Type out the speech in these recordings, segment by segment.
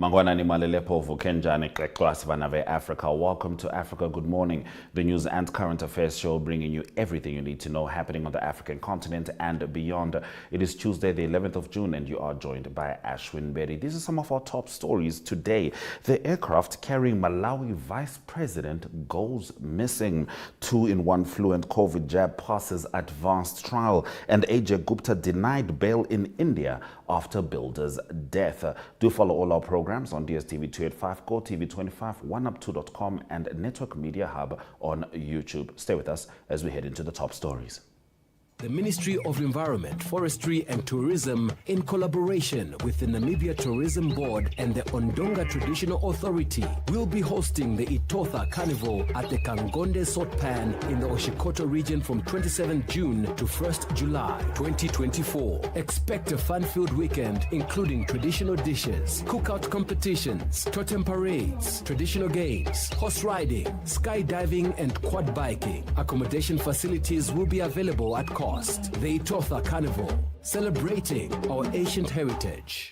Mangwana ni malelepo vukenjani kleklas vanave Africa. Welcome to Africa Good Morning, the news and current affairs show bringing you everything you need to know happening on the African continent and beyond. It is Tuesday, the 11th of June, and you are joined by Ashwin Berry. These are some of our top stories today. The aircraft carrying Malawi vice president goes missing. 2-in-1 flu and COVID jab passes advanced trial, and Ajay Gupta denied bail in India after builder's death. Do follow all our programs on DSTV 285, Go TV 25, oneup2.com, and Network Media Hub on YouTube. Stay with us as we head into the top stories. The Ministry of Environment, Forestry and Tourism, in collaboration with the Namibia Tourism Board and the Ondonga Traditional Authority, will be hosting the Itotha Carnival at the Kangonde Salt Pan in the Oshikoto region from 27 June to 1st July 2024. Expect a fun-filled weekend including traditional dishes, cookout competitions, totem parades, traditional games, horse riding, skydiving and quad biking. Accommodation facilities will be available at cost. The Itotha Carnival, celebrating our ancient heritage.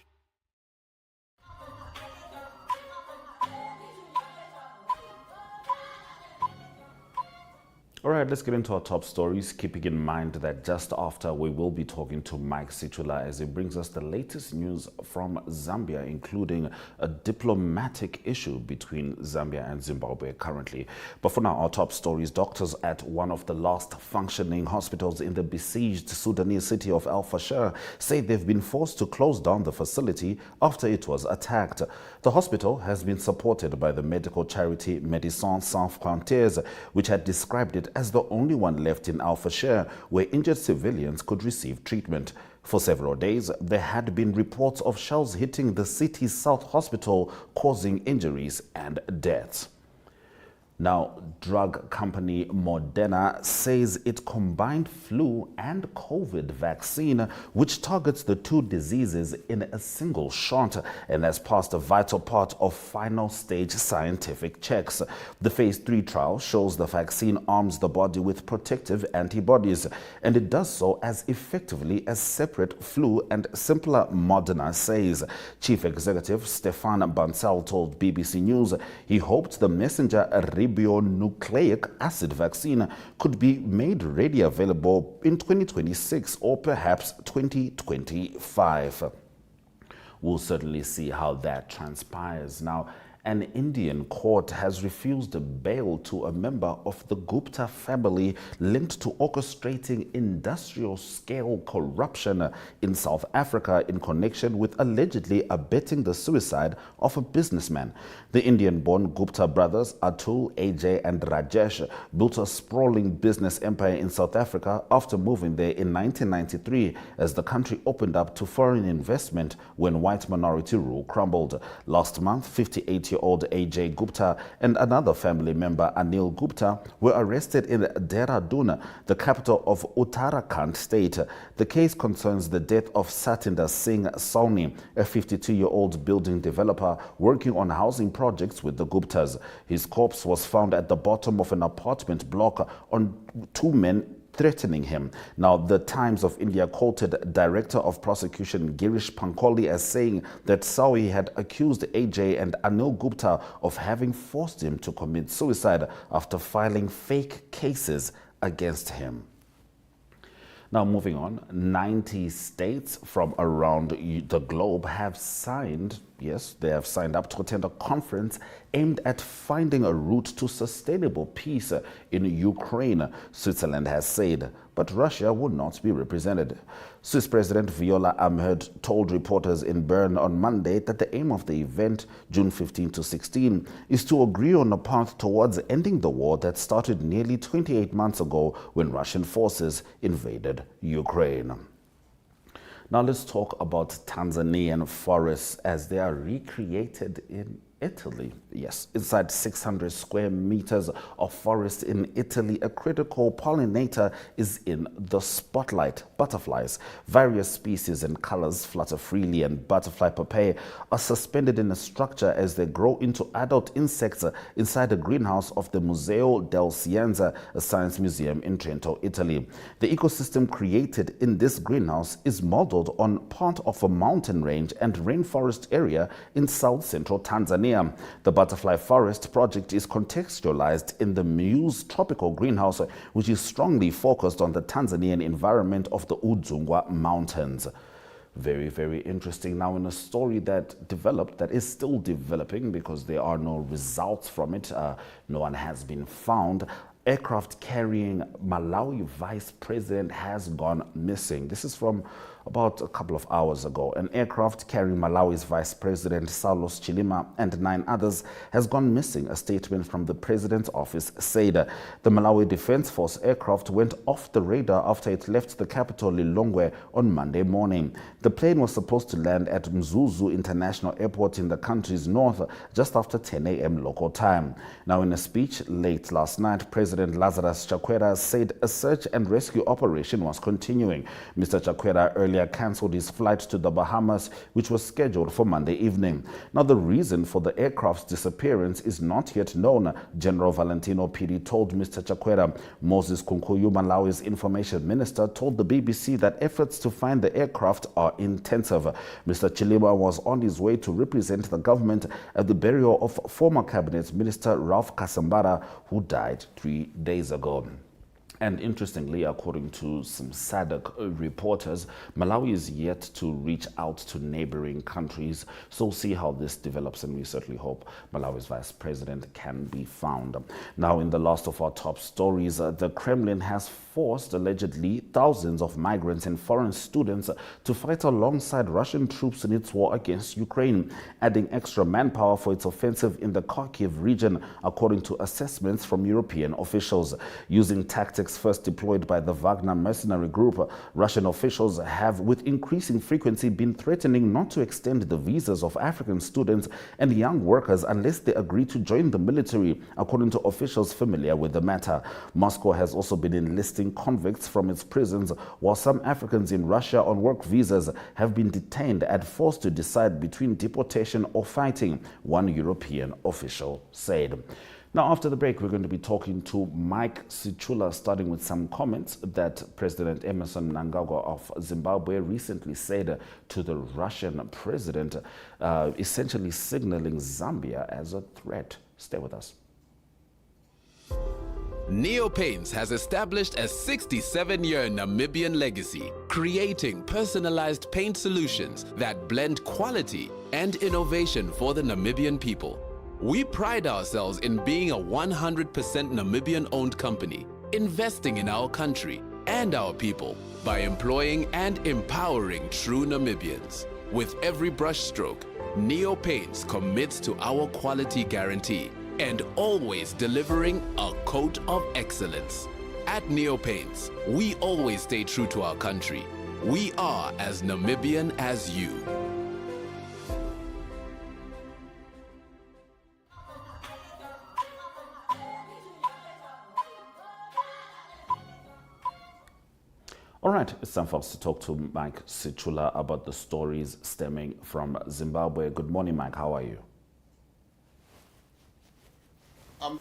All right, let's get into our top stories, keeping in mind that just after we will be talking to Mike Situla as he brings us the latest news from Zambia, including a diplomatic issue between Zambia and Zimbabwe currently. But for now, our top stories: doctors at one of the last functioning hospitals in the besieged Sudanese city of Al Fasher say they've been forced to close down the facility after it was attacked. The hospital has been supported by the medical charity Médecins Sans Frontières, which had described it as the only one left in Al Fasher where injured civilians could receive treatment. For several days, there had been reports of shells hitting the city's South Hospital, causing injuries and deaths. Now, drug company Moderna says it combined flu and COVID vaccine, which targets the two diseases in a single shot, and has passed a vital part of final stage scientific checks. The phase 3 trial shows the vaccine arms the body with protective antibodies, and it does so as effectively as separate flu and simpler, Moderna says. Chief Stefan Bancel told BBC News he hoped the messenger ribonucleic acid vaccine could be made ready available in 2026 or perhaps 2025. We'll certainly see how that transpires. Now, an Indian court has refused bail to a member of the Gupta family linked to orchestrating industrial-scale corruption in South Africa in connection with allegedly abetting the suicide of a businessman. The Indian-born Gupta brothers, Atul, Ajay and Rajesh, built a sprawling business empire in South Africa after moving there in 1993 as the country opened up to foreign investment when white minority rule crumbled. Last month, 58-year-old Ajay Gupta and another family member, Anil Gupta, were arrested in Dehradun, the capital of Uttarakhand state. The case concerns the death of Satinder Singh Sawhney, a 52-year-old building developer working on housing projects with the Guptas. His corpse was found at the bottom of an apartment block on two men threatening him. Now, the Times of India quoted Director of Prosecution Girish Pankoli as saying that Sawi had accused Ajay and Anil Gupta of having forced him to commit suicide after filing fake cases against him. Now, moving on, 90 states from around the globe have signed, yes, they have signed up to attend a conference aimed at finding a route to sustainable peace in Ukraine, Switzerland has said, but Russia would not be represented. Swiss President Viola Amherd told reporters in Bern on Monday that the aim of the event, June 15 to 16, is to agree on a path towards ending the war that started nearly 28 months ago when Russian forces invaded Ukraine. Now let's talk about Tanzanian forests as they are recreated in Italy. Yes, inside 600 square meters of forest in Italy, a critical pollinator is in the spotlight. Butterflies, various species and colors flutter freely, and butterfly pupae are suspended in a structure as they grow into adult insects inside a greenhouse of the Museo del Scienza, a science museum in Trento, Italy. The ecosystem created in this greenhouse is modeled on part of a mountain range and rainforest area in south-central Tanzania. The Butterfly Forest project is contextualized in the Muse tropical greenhouse, which is strongly focused on the Tanzanian environment of the Udzungwa Mountains. Very, very interesting. Now, in a story that developed, that is still developing because there are no results from it, no one has been found. Aircraft carrying Malawi vice president has gone missing. This is from about a couple of hours ago. An aircraft carrying Malawi's vice president Saulos Chilima and 9 others has gone missing, a statement from the president's office said. The Malawi Defense Force aircraft went off the radar after it left the capital Lilongwe on Monday morning. The plane was supposed to land at Mzuzu International Airport in the country's north just after 10 a.m. local time. Now, in a speech late last night, President Lazarus Chakwera said a search and rescue operation was continuing. Mr. Chakwera earlier cancelled his flight to the Bahamas, which was scheduled for Monday evening. Now, the reason for the aircraft's disappearance is not yet known, General Valentino Piri told Mr. Chakwera. Moses Kunkuyu, Malawi's information minister, told the BBC that efforts to find the aircraft are intensive. Mr. Chilima was on his way to represent the government at the burial of former cabinet minister Ralph Kasambara, who died 3 days ago. And interestingly, according to some SADC reporters, Malawi is yet to reach out to neighboring countries. So we'll see how this develops, and we certainly hope Malawi's vice president can be found. Now, in the last of our top stories, the Kremlin has forced, allegedly, thousands of migrants and foreign students to fight alongside Russian troops in its war against Ukraine, adding extra manpower for its offensive in the Kharkiv region, according to assessments from European officials. Using tactics first deployed by the Wagner mercenary group, Russian officials have with increasing frequency been threatening not to extend the visas of African students and young workers unless they agree to join the military, according to officials familiar with the matter. Moscow has also been enlisting convicts from its prisons, while some Africans in Russia on work visas have been detained and forced to decide between deportation or fighting, one European official said. Now, after the break, we're going to be talking to Mike Sichula, starting with some comments that President Emerson Mnangagwa of Zimbabwe recently said to the Russian president, essentially signaling Zambia as a threat. Stay with us. Neo Paints has established a 67-year Namibian legacy, creating personalized paint solutions that blend quality and innovation for the Namibian people. We pride ourselves in being a 100% Namibian-owned company, investing in our country and our people by employing and empowering true Namibians. With every brushstroke, Neo Paints commits to our quality guarantee and always delivering a coat of excellence. At Neo Paints, we always stay true to our country. We are as Namibian as you. All right, it's time for us to talk to Mike Sichula about the stories stemming from Zimbabwe. Good morning, Mike. How are you? I'm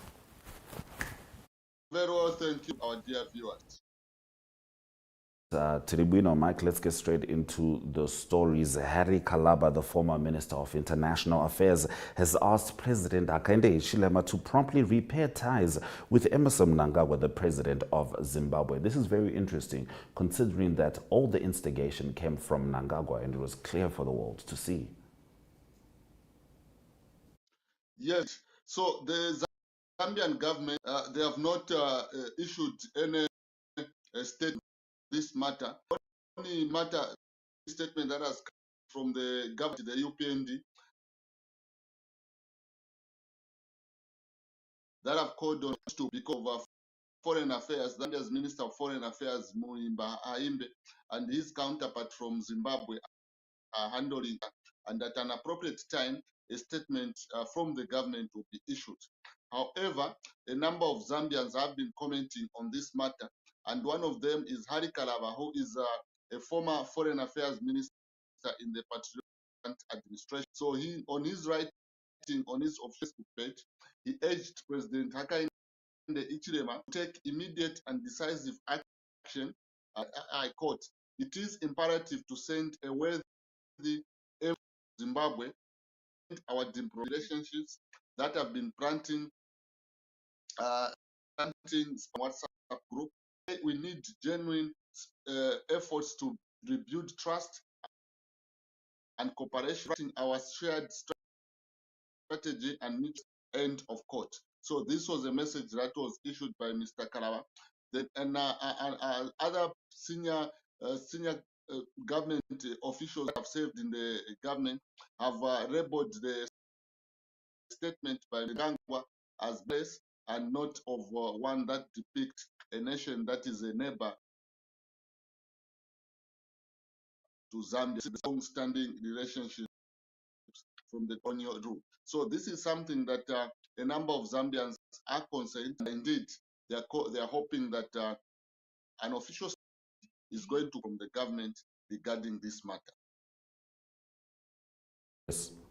very well, thank you, our dear viewers. Tribune, Mike, let's get straight into the stories. Harry Kalaba, the former Minister of International Affairs, has asked President Hakainde Hichilema to promptly repair ties with Emerson Mnangagwa, the President of Zimbabwe. This is very interesting, considering that all the instigation came from Mnangagwa, and it was clear for the world to see. Yes, so the Zambian government, they have not issued any statement on this matter. Only matter statement that has come from the government, the UPND, that have called on to because of foreign affairs, Zambia's Minister of Foreign Affairs, Muimba Aimbe, and his counterpart from Zimbabwe are handling that. And at an appropriate time, a statement from the government will be issued. However, a number of Zambians have been commenting on this matter, and one of them is Hari Kalaba, who is a former foreign affairs minister in the Patriot administration. So he, on his writing on his Facebook page, he urged President Hakainde Hichilema to take immediate and decisive action. I quote, "It is imperative to send a worthy Zimbabwe our diplomatic relationships that have been planting WhatsApp group. We need genuine efforts to rebuild trust and cooperation in our shared strategy and mutual end of quote." So this was a message that was issued by Mr. Kalaba. And other senior government officials have served in the government have labeled the statement by Gangwa as base and not of one that depicts a nation that is a neighbor to Zambia, long-standing relationship from the colonial rule. So this is something that a number of Zambians are concerned. Indeed, they are hoping that an official is going to from the government regarding this matter.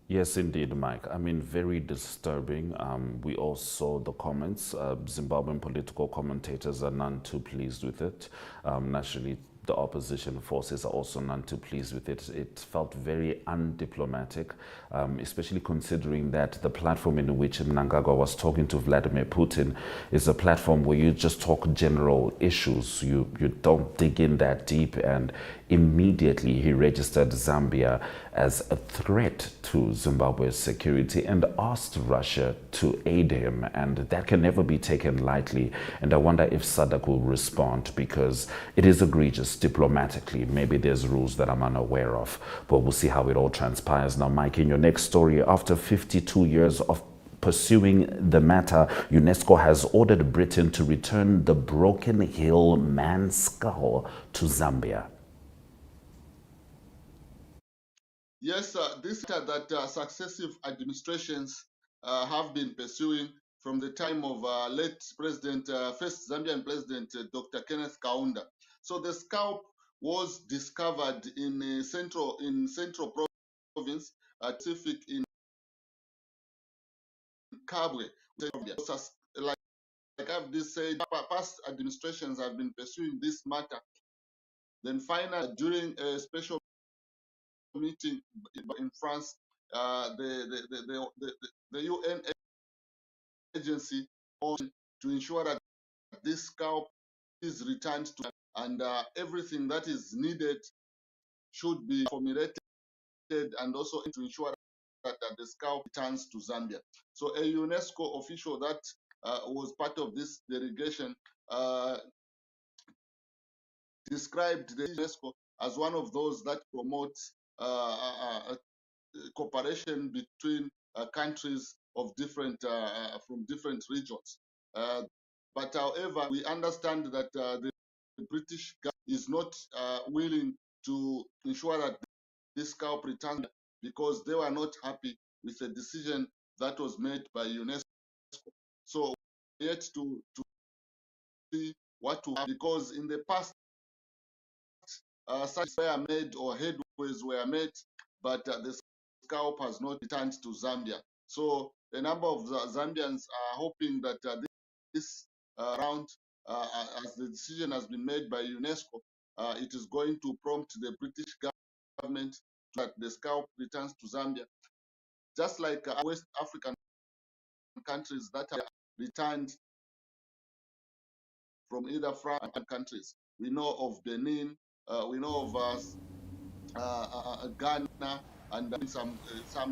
Yes, indeed, Mike. I mean, very disturbing. We all saw the comments. Zimbabwean political commentators are none too pleased with it. Naturally, the opposition forces are also none too pleased with it. It felt very undiplomatic, especially considering that the platform in which Mnangagwa was talking to Vladimir Putin is a platform where you just talk general issues. You don't dig in that deep, and immediately he registered Zambia as a threat to Zimbabwe's security and asked Russia to aid him, and that can never be taken lightly. And I wonder if SADC will respond, because it is egregious diplomatically. Maybe there's rules that I'm unaware of, but we'll see how it all transpires. Now, Mike, in your next story, after 52 years of pursuing the matter, UNESCO has ordered Britain to return the Broken Hill man skull to Zambia. Yes, this matter that successive administrations have been pursuing from the time of late President, first Zambian President, Dr. Kenneth Kaunda. So the scalp was discovered in central province, Pacific in Kabwe. Like I've just said, past administrations have been pursuing this matter. Then finally, during a special meeting in France, the UN agency to ensure that this scalp is returned to, and everything that is needed should be formulated, and also to ensure that the scalp returns to Zambia. So a UNESCO official that was part of this delegation described the UNESCO as one of those that promotes cooperation between countries of different from different regions. But however, we understand that the British government is not willing to ensure that this scalp returns, because they were not happy with the decision that was made by UNESCO. So yet to see what to happen, because in the past such were made or headways were made, but the scalp has not returned to Zambia. So a number of Zambians are hoping that this round, as the decision has been made by UNESCO, it is going to prompt the British government that the scalp returns to Zambia, just like West African countries that have returned from either France and countries. We know of Benin, we know of Ghana, and some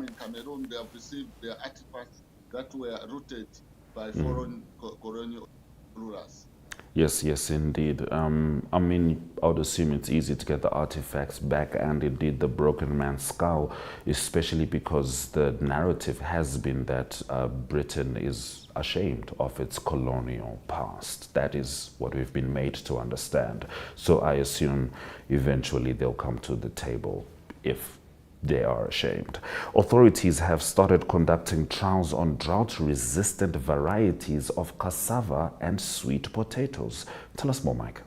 in Cameroon. They have received their artifacts that were rooted by foreign colonial rulers. Yes, yes, indeed. I mean, I would assume it's easy to get the artifacts back, and indeed the broken man's skull, especially because the narrative has been that Britain is ashamed of its colonial past. That is what we've been made to understand. So I assume eventually they'll come to the table if They are ashamed. Authorities have started conducting trials on drought-resistant varieties of cassava and sweet potatoes. Tell us more, Mike.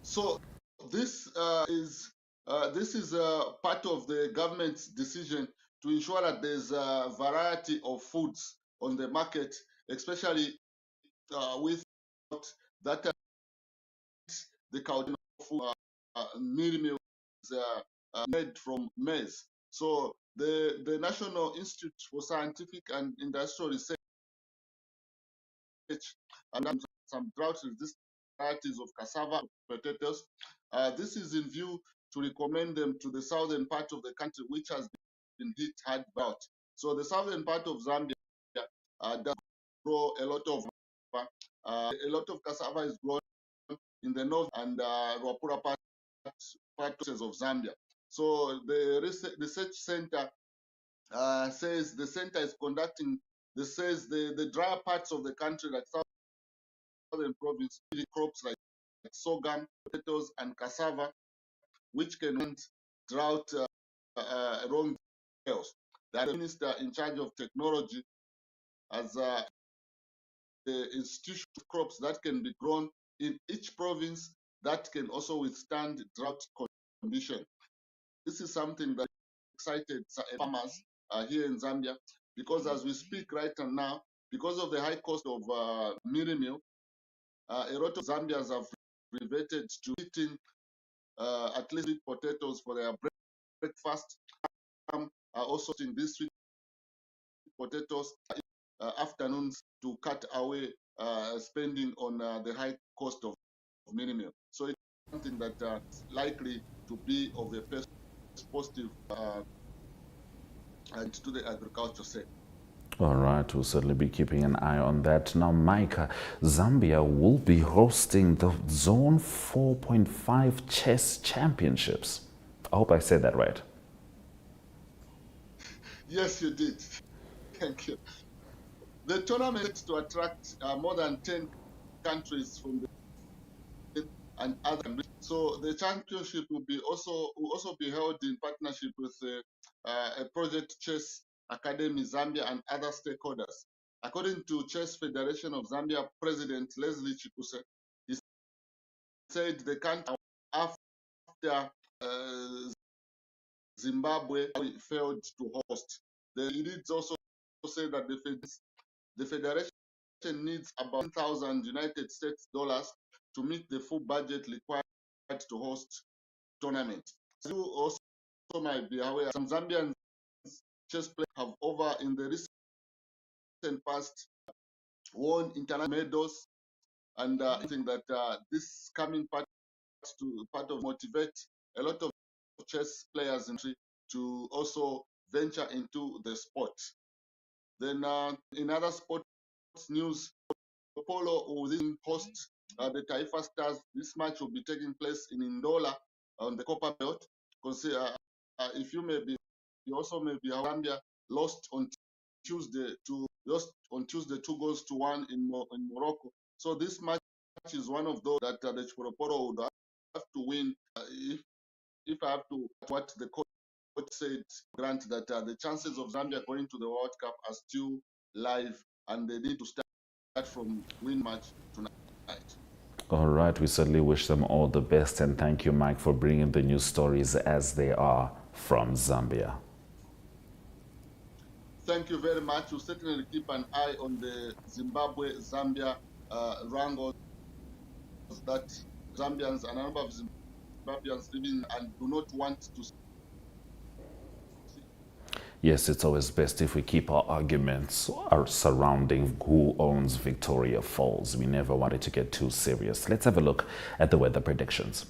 So this is part of the government's decision to ensure that there's a variety of foods on the market, especially with that the cow food meal meal is made from maize. So the National Institute for Scientific and Industrial Research and some drought-resistant varieties of cassava potatoes. This is in view to recommend them to the southern part of the country, which has been hit hard drought. So the southern part of Zambia does grow a lot of cassava is grown in the north and Ruapura parts of Zambia. So the research center says the center is conducting. This says the drier parts of the country, like southern province, crops like sorghum, potatoes, and cassava, which can want drought wrong scales. The minister in charge of technology has the institution of crops that can be grown in each province that can also withstand drought conditions. This is something that excited farmers here in Zambia, because as we speak right now, because of the high cost of mealie meal, a lot of Zambians have reverted to eating at least sweet potatoes for their breakfast. Also eating these sweet potatoes afternoons to cut away spending on the high cost of mealie meal. So it's something that is likely to be of a positive and to the agriculture sector. All right, we'll certainly be keeping an eye on that. Now, Mike, Zambia will be hosting the Zone 4.5 Chess Championships. I hope I said that right. Yes, you did. Thank you. The tournament is to attract more than 10 countries from the and other countries. So the championship will also be held in partnership with a Project Chess Academy Zambia and other stakeholders. According to Chess Federation of Zambia President Leslie Chikuse, he said the country after Zimbabwe failed to host. He did also say that the federation needs about $1,000 United States dollars to meet the full budget required to host tournament. You also might be aware some Zambian chess players have over in the recent past won international medals, and I think that this coming part of motivate a lot of chess players to also venture into the sport. Then in other sports news, Polo will host the Taifa Stars. This match will be taking place in Ndola on the Copper Belt. If you also may be Zambia lost on Tuesday 2-1 in Morocco. So this match is one of those that the Chipolopolo would have to win. If I have to what the coach said, grant that the chances of Zambia going to the World Cup are still live, and they need to start from win match tonight. All right, we certainly wish them all the best, and thank you, Mike, for bringing the news stories as they are from Zambia. Thank you very much. We'll certainly keep an eye on the Zimbabwe-Zambia wrangles that Zambians and a number of Zimbabweans living and do not want to see. Yes, it's always best if we keep our arguments surrounding who owns Victoria Falls. We never want it to get too serious. Let's have a look at the weather predictions.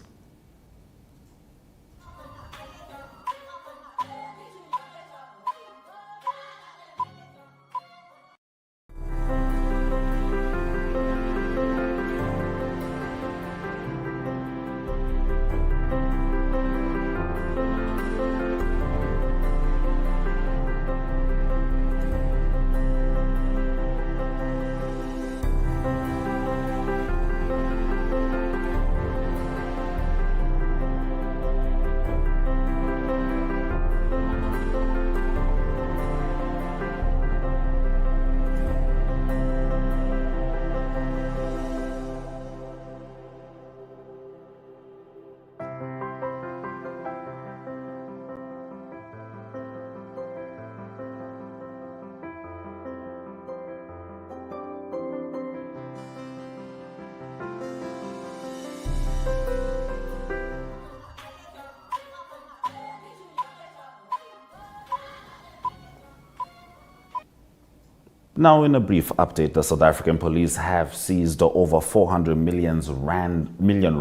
Now, in a brief update, the South African police have seized over 400 million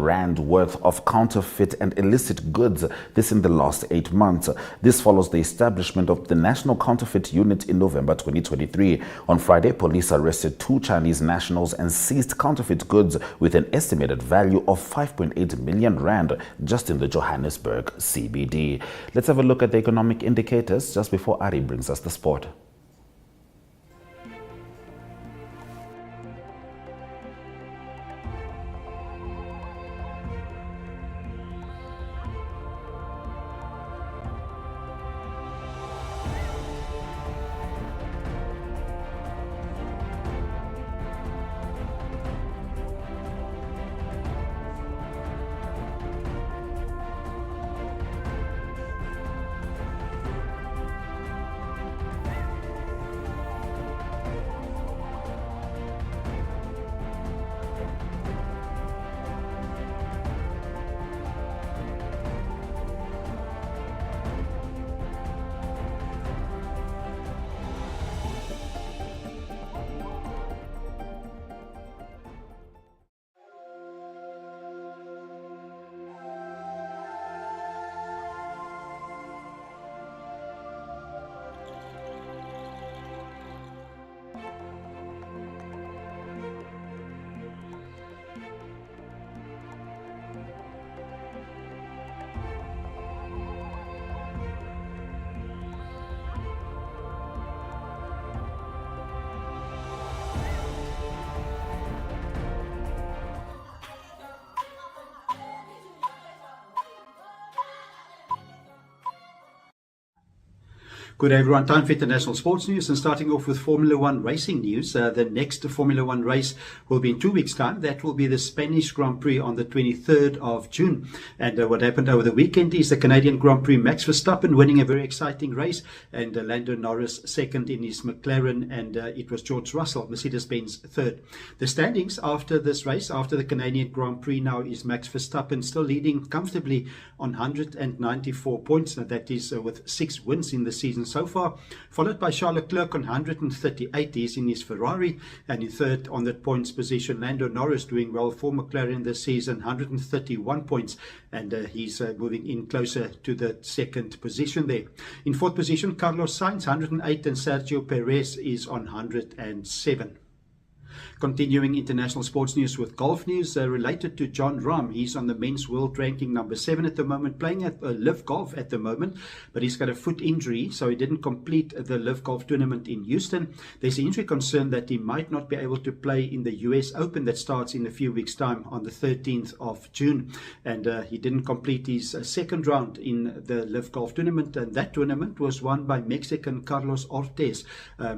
rand worth of counterfeit and illicit goods, this in the last 8 months. This follows the establishment of the National Counterfeit Unit in November 2023. On Friday, police arrested 2 Chinese nationals and seized counterfeit goods with an estimated value of 5.8 million rand just in the Johannesburg CBD. Let's have a look at the economic indicators just before Ari brings us the sport. Good day everyone, time for international sports news and starting off with Formula One racing news. The next Formula One race will be in 2 weeks' time. That will be the Spanish Grand Prix on the 23rd of June. And what happened over the weekend is the Canadian Grand Prix, Max Verstappen winning a very exciting race, and Lando Norris second in his McLaren, and it was George Russell, Mercedes-Benz, third. The standings after this race, after the Canadian Grand Prix now, is Max Verstappen still leading comfortably on 194 points. Now that is with 6 wins in the season so far, followed by Charles Leclerc on 138. He's in his Ferrari, and in third on that points position, Lando Norris doing well for McLaren this season, 131 points, and he's moving in closer to the second position there. In fourth position, Carlos Sainz, 108, and Sergio Perez is on 107. Continuing international sports news with golf news related to Jon Rahm. He's on the men's world ranking number 7 at the moment, playing at Live Golf at the moment, but he's got a foot injury, so he didn't complete the Live Golf tournament in Houston. There's an injury concern that he might not be able to play in the US Open that starts in a few weeks' time on the 13th of June, and he didn't complete his second round in the Live Golf tournament, and that tournament was won by Mexican Carlos Ortiz.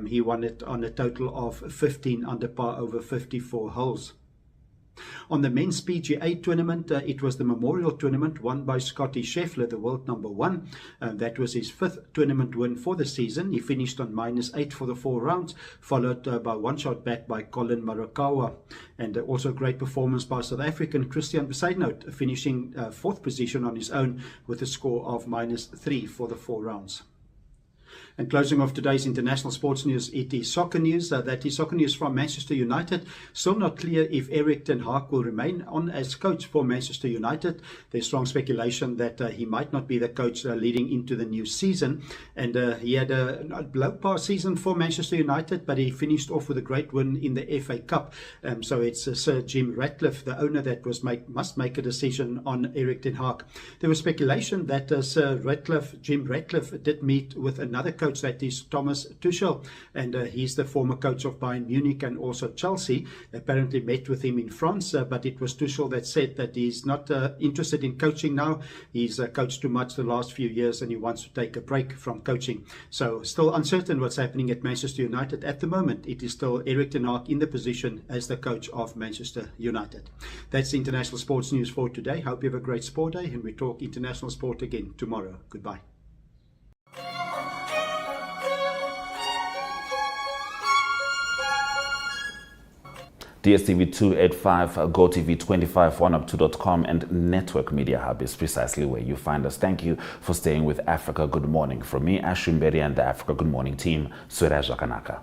He won it on a total of 15 under par over 54 holes. On the men's PGA tournament, it was the Memorial Tournament won by Scotty Scheffler, the world number 1. That was his 5th tournament win for the season. He finished on -8 for the 4 rounds, followed by 1 shot back by Colin Morikawa. And also a great performance by South African Christian Besaidnout, finishing 4th position on his own with a score of -3 for the 4 rounds. And closing off today's international sports news, it is soccer news. That is soccer news from Manchester United. Still not clear if Erik ten Hag will remain on as coach for Manchester United. There's strong speculation that he might not be the coach leading into the new season. And he had a low-par season for Manchester United, but he finished off with a great win in the FA Cup. So it's Sir Jim Ratcliffe, the owner, that must make a decision on Erik ten Hag. There was speculation that Jim Ratcliffe, did meet with another coach, that is Thomas Tuchel, and he's the former coach of Bayern Munich and also Chelsea. Apparently met with him in France, but it was Tuchel that said that he's not interested in coaching now. He's coached too much the last few years and he wants to take a break from coaching. So still uncertain what's happening at Manchester United. At the moment, it is still Erik ten Hag in the position as the coach of Manchester United. That's the international sports news for today. Hope you have a great sport day, and we talk international sport again tomorrow. Goodbye. DSTV 285, GoTV 25, oneup2.com, and Network Media Hub is precisely where you find us. Thank you for staying with Africa Good Morning. From me, Ashumberi, and the Africa Good Morning team, Swera Jakanaka.